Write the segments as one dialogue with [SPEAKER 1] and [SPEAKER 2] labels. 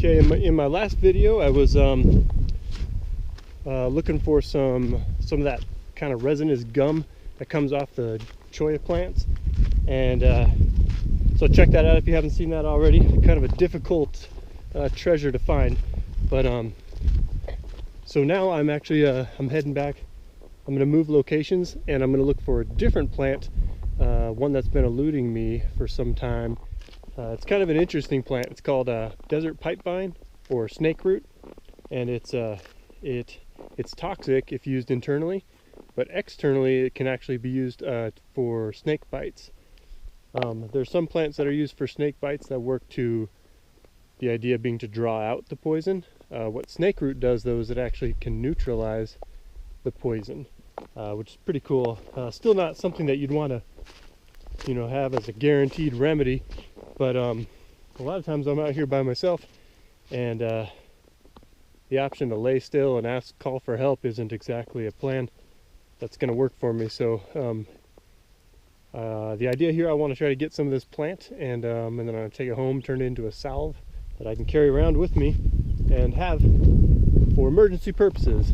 [SPEAKER 1] Okay, in my last video, I was looking for some of that kind of resinous gum that comes off the cholla plants, and so check that out if you haven't seen that already. Kind of a difficult treasure to find, but so now I'm actually I'm heading back. I'm going to move locations, and I'm going to look for a different plant, one that's been eluding me for some time. It's kind of an interesting plant. It's called desert pipevine or snakeroot, and it's toxic if used internally, but externally it can actually be used for snake bites. There's some plants that are used for snake bites that work to, the idea being to draw out the poison. What snakeroot does though is it actually can neutralize the poison, which is pretty cool. Still not something that you'd want to, have as a guaranteed remedy, but a lot of times I'm out here by myself, and the option to lay still and call for help isn't exactly a plan that's going to work for me. So the idea here, I want to try to get some of this plant, and then I'm going to take it home, turn it into a salve that I can carry around with me and have for emergency purposes.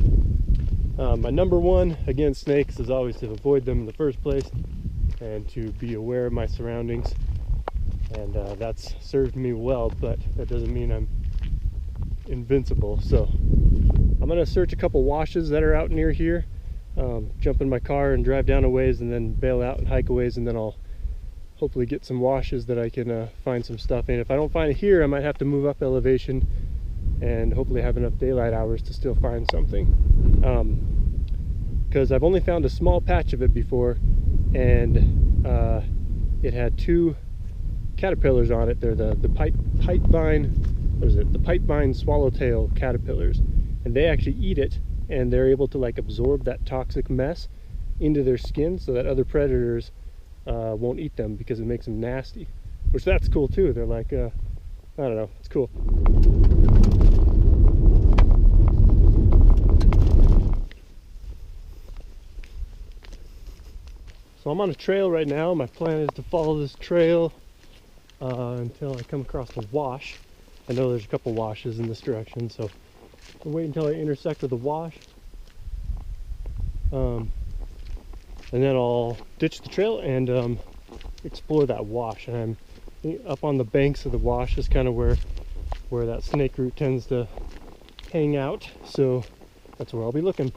[SPEAKER 1] My number one against snakes is always to avoid them in the first place and to be aware of my surroundings, and that's served me well, but that doesn't mean I'm invincible. So I'm going to search a couple washes that are out near here, jump in my car and drive down a ways, and then bail out and hike a ways, and then I'll hopefully get some washes that I can find some stuff in. If I don't find it here, I might have to move up elevation and hopefully have enough daylight hours to still find something, because I've only found a small patch of it before, and it had two caterpillars on it. They're the pipevine, what is it? The pipevine swallowtail caterpillars, and they actually eat it, and they're able to like absorb that toxic mess into their skin so that other predators won't eat them, because it makes them nasty. Which, that's cool too. They're like, I don't know, it's cool. So I'm on a trail right now. My plan is to follow this trail until I come across a wash. I know there's a couple washes in this direction, so I'll wait until I intersect with the wash, and then I'll ditch the trail and explore that wash. And I'm up on the banks of the wash is kind of where that snakeroot tends to hang out, so that's where I'll be looking.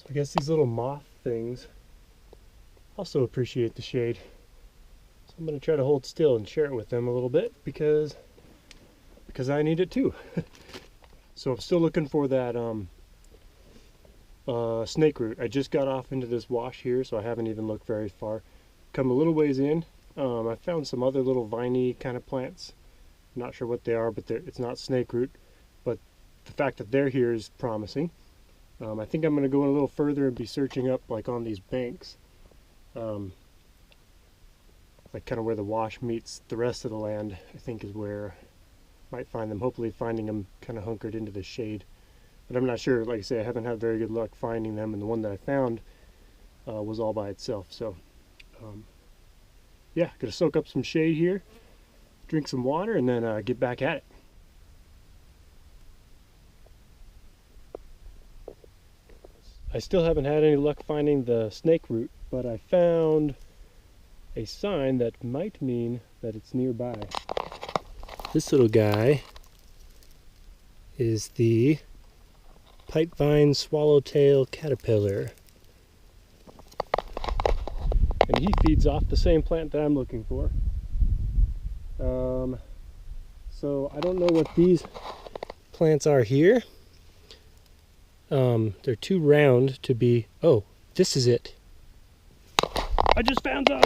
[SPEAKER 1] I guess these little moth things also appreciate the shade, so I'm going to try to hold still and share it with them a little bit, because I need it too. So I'm still looking for that snakeroot. I just got off into this wash here, so I haven't even looked very far. Come a little ways in, I found some other little viney kind of plants. I'm not sure what they are, but it's not snakeroot, but the fact that they're here is promising. I think I'm going to go in a little further and be searching up like on these banks, like kind of where the wash meets the rest of the land. I think is where I might find them, hopefully finding them kind of hunkered into the shade, but I'm not sure. Like I say, I haven't had very good luck finding them, and the one that I found was all by itself. So yeah, gonna soak up some shade here, drink some water, and then get back at it. I still haven't had any luck finding the snakeroot, but I found a sign that might mean that it's nearby. This little guy is the pipevine swallowtail caterpillar, and he feeds off the same plant that I'm looking for. So I don't know what these plants are here. They're too round to be... Oh, this is it. I just found some!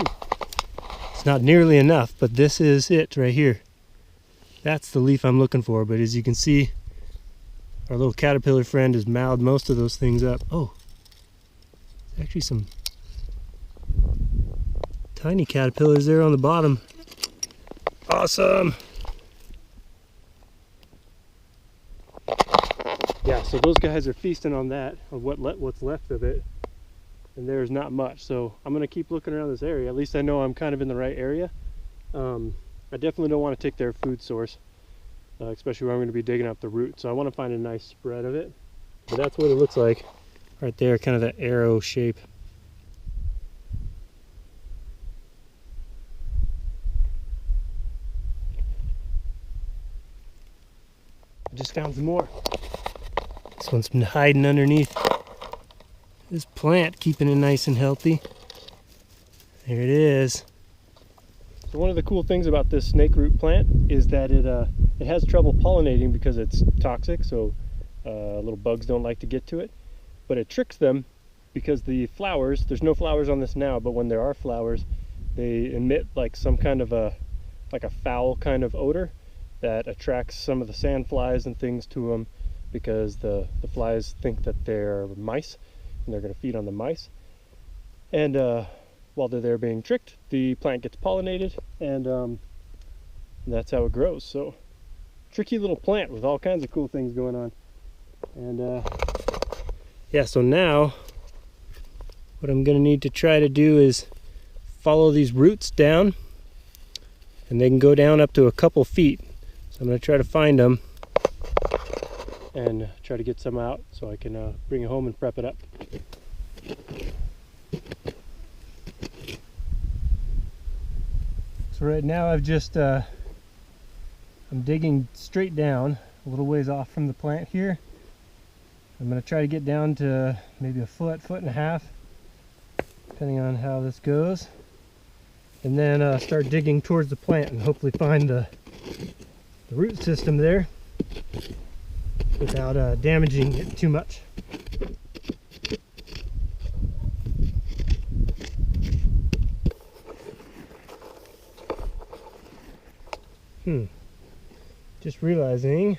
[SPEAKER 1] It's not nearly enough, but this is it right here. That's the leaf I'm looking for, but as you can see, our little caterpillar friend has mouthed most of those things up. Oh, actually some tiny caterpillars there on the bottom. Awesome! so those guys are feasting on that, on what's left of it, and there's not much. So I'm gonna keep looking around this area. At least I know I'm kind of in the right area. I definitely don't want to take their food source, especially where I'm going to be digging up the root. So I want to find a nice spread of it. But that's what it looks like right there, kind of that arrow shape. I just found some more. This one's been hiding underneath this plant, keeping it nice and healthy. There it is. So one of the cool things about this snakeroot plant is that it has trouble pollinating because it's toxic, so little bugs don't like to get to it. But it tricks them because the flowers, there's no flowers on this now, but when there are flowers, they emit like some kind of a foul kind of odor that attracts some of the sandflies and things to them, because the flies think that they're mice and they're going to feed on the mice. And while they're there being tricked, the plant gets pollinated, and that's how it grows. So tricky little plant with all kinds of cool things going on. And yeah, so now what I'm going to need to try to do is follow these roots down, and they can go down up to a couple feet. So I'm going to try to find them and try to get some out so I can bring it home and prep it up. So right now I've just I'm digging straight down a little ways off from the plant here. I'm going to try to get down to maybe a foot, foot and a half, depending on how this goes, and then start digging towards the plant and hopefully find the root system there without damaging it too much. Just realizing,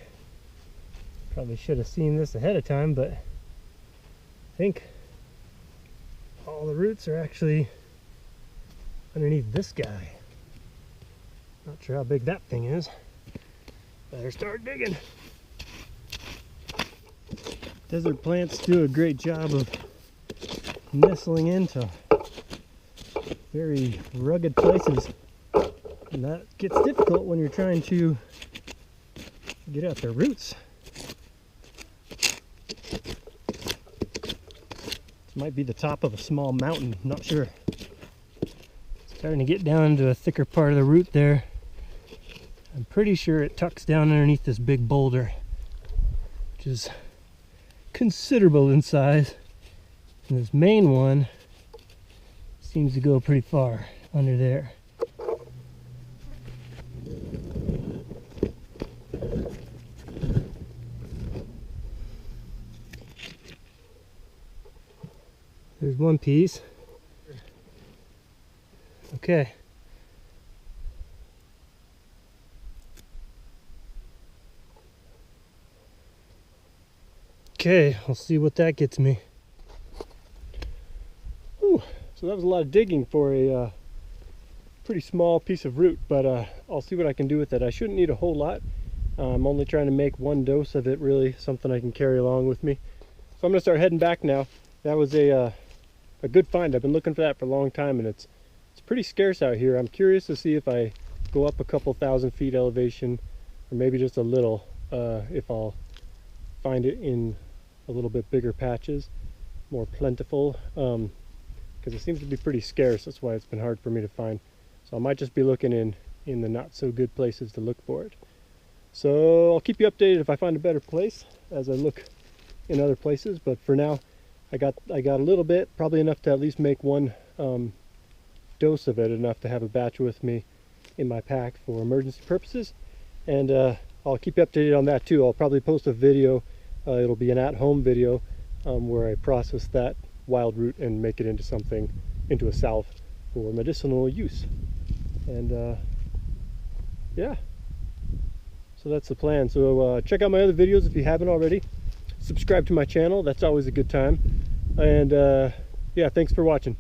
[SPEAKER 1] probably should have seen this ahead of time, but I think all the roots are actually underneath this guy. Not sure how big that thing is. Better start digging. Desert plants do a great job of nestling into very rugged places, and that gets difficult when you're trying to get at their roots. This might be the top of a small mountain, not sure. It's starting to get down into a thicker part of the root there. I'm pretty sure it tucks down underneath this big boulder, which is considerable in size. And this main one seems to go pretty far under there. There's one piece. Okay. Okay, I'll see what that gets me. Whew, so that was a lot of digging for a pretty small piece of root, but I'll see what I can do with it. I shouldn't need a whole lot. I'm only trying to make one dose of it, really, something I can carry along with me. So I'm going to start heading back now. That was a good find. I've been looking for that for a long time, and it's pretty scarce out here. I'm curious to see if I go up a couple thousand feet elevation, or maybe just a little, if I'll find it in a little bit bigger patches, more plentiful, because it seems to be pretty scarce. That's why it's been hard for me to find. So I might just be looking in the not so good places to look for it. So I'll keep you updated if I find a better place as I look in other places, but for now I got a little bit, probably enough to at least make one dose of it, enough to have a batch with me in my pack for emergency purposes. And I'll keep you updated on that too. I'll probably post a video, it'll be an at-home video where I process that wild root and make it into a salve for medicinal use. And yeah, so that's the plan. So check out my other videos if you haven't already. Subscribe to my channel, that's always a good time. And yeah, thanks for watching.